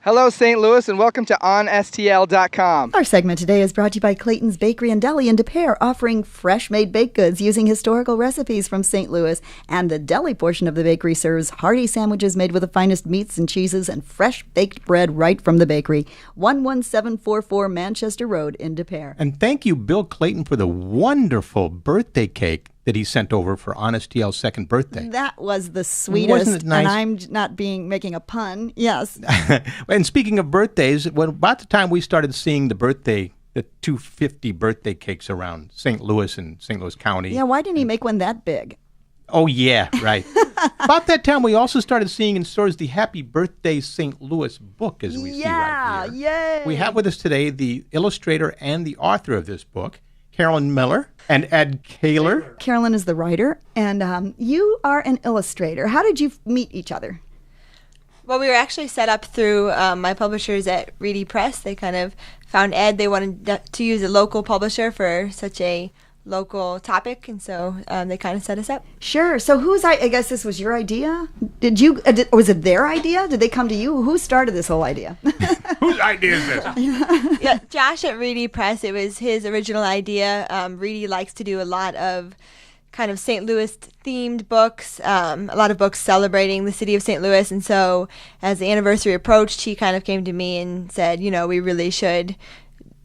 Hello, St. Louis, and welcome to OnSTL.com. Our segment today is brought to you by Clayton's Bakery and Deli in Des Peres, offering fresh-made baked goods using historical recipes from St. Louis. And the deli portion of the bakery serves hearty sandwiches made with the finest meats and cheeses and fresh baked bread right from the bakery. 11744 Manchester Road in Des Peres. And thank you, Bill Clayton, for the wonderful birthday cake that he sent over for Honest TL's second birthday. That was the sweetest. Wasn't it nice? And I'm not making a pun. Yes. And speaking of birthdays, when about the time we started seeing the 250 birthday cakes around St. Louis and St. Louis County. Yeah, why didn't he make one that big? Oh, yeah, right. About that time, we also started seeing in stores the Happy Birthday St. Louis book, as we see right here. Yay. We have with us today the illustrator and the author of this book, Carolyn Miller and Ed Kaler. Carolyn is the writer, and you are an illustrator. How did you meet each other? Well, we were actually set up through my publishers at Reedy Press. They kind of found Ed. They wanted to use a local publisher for such a local topic, and so they kind of set us up. Sure. So I guess this was your idea? Was it their idea? Did they come to you? Who started this whole idea? Whose idea is this? Yeah, Josh at Reedy Press. It was his original idea. Reedy likes to do a lot of kind of St. Louis themed books, a lot of books celebrating the city of St. Louis, and so as the anniversary approached, he kind of came to me and said, we really should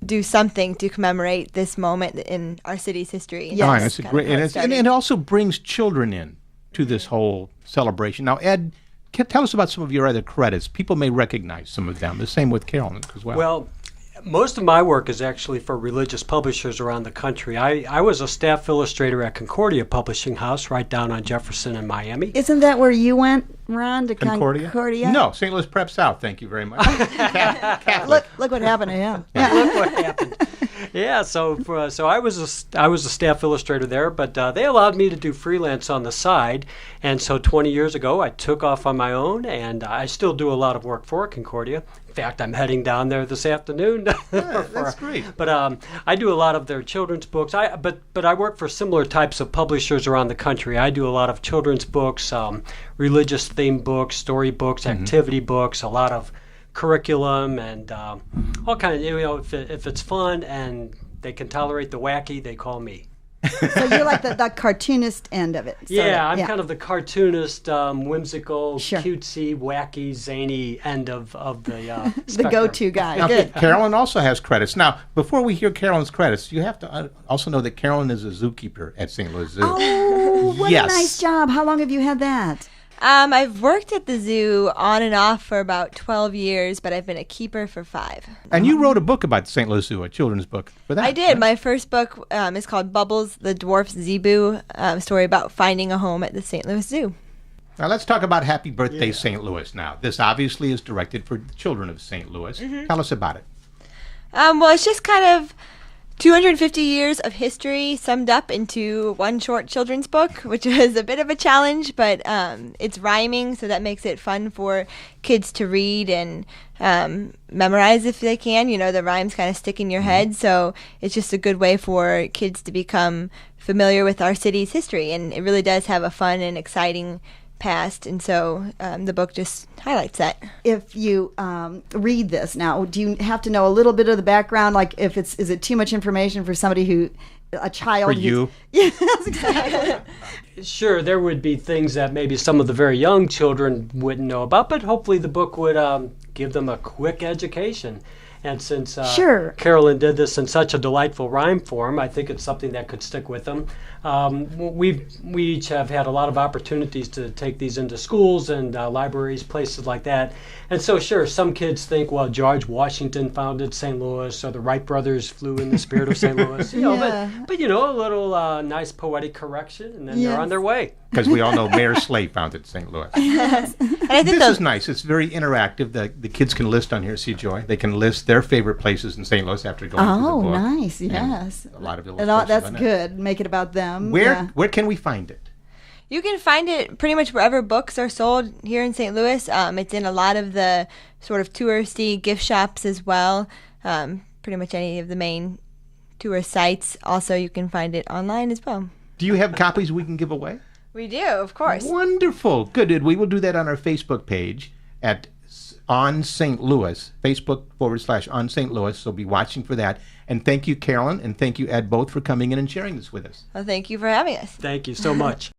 do something to commemorate this moment in our city's history. Yes. Oh, that's great, and it also brings children in to this whole celebration. Now, Ed, tell us about some of your other credits. People may recognize some of them. The same with Carolyn as well. Well, most of my work is actually for religious publishers around the country. I was a staff illustrator at Concordia Publishing House right down on Jefferson in Miami. Isn't that where you went, Ron, to Concordia? No, St. Louis Prep South, thank you very much. Look what happened to him. Yeah. Look what happened. Yeah, so I was a staff illustrator there, but they allowed me to do freelance on the side, and so 20 years ago I took off on my own, and I still do a lot of work for Concordia. In fact, I'm heading down there this afternoon. That's great. But I do a lot of their children's books. But I work for similar types of publishers around the country. I do a lot of children's books, religious themed books, story books, activity books, a lot of curriculum, and all kind of, if it's fun and they can tolerate the wacky, they call me. So you're like the cartoonist end of it. I'm kind of the cartoonist, whimsical, cutesy, wacky, zany end of the the go-to guy. Now, Good. Carolyn also has credits. Now, before we hear Carolyn's credits, you have to also know that Carolyn is a zookeeper at St. Louis Zoo. Oh, what a nice job. How long have you had that? I've worked at the zoo on and off for about 12 years, but I've been a keeper for 5. And you wrote a book about the St. Louis Zoo, a children's book for that. I did. Right? My first book is called Bubbles, the Dwarf Zebu, story about finding a home at the St. Louis Zoo. Now let's talk about Happy Birthday St. Louis now. This obviously is directed for the children of St. Louis. Tell us about it. Well, it's just kind of 250 years of history summed up into one short children's book, which is a bit of a challenge, but it's rhyming, so that makes it fun for kids to read and memorize if they can. The rhymes kind of stick in your head, so it's just a good way for kids to become familiar with our city's history, and it really does have a fun and exciting past, and so the book just highlights that. If you read this now, do you have to know a little bit of the background? Like, is it too much information for somebody a child? For you? Yes, exactly. Sure, there would be things that maybe some of the very young children wouldn't know about, but hopefully the book would give them a quick education. And since Carolyn did this in such a delightful rhyme form, I think it's something that could stick with them. We each have had a lot of opportunities to take these into schools and libraries, places like that. And so, some kids think, well, George Washington founded St. Louis, or the Wright brothers flew in the spirit of St. Louis. But a little nice poetic correction, and then they're on their way. Because we all know Mayor Slay founded St. Louis. And I think this is nice. It's very interactive. The kids can list on here, see Joy. They can list their favorite places in St. Louis after going through the book. Oh, nice. Yes. A lot of illustrations. That's good. Make it about them. Where can we find it? You can find it pretty much wherever books are sold here in St. Louis. It's in a lot of the sort of touristy gift shops as well. Pretty much any of the main tourist sites. Also, you can find it online as well. Do you have copies we can give away? We do, of course. Wonderful. Good. We will do that on our Facebook page at On St. Louis, Facebook.com/On St. Louis. So be watching for that. And thank you, Carolyn, and thank you, Ed, both for coming in and sharing this with us. Well, thank you for having us. Thank you so much.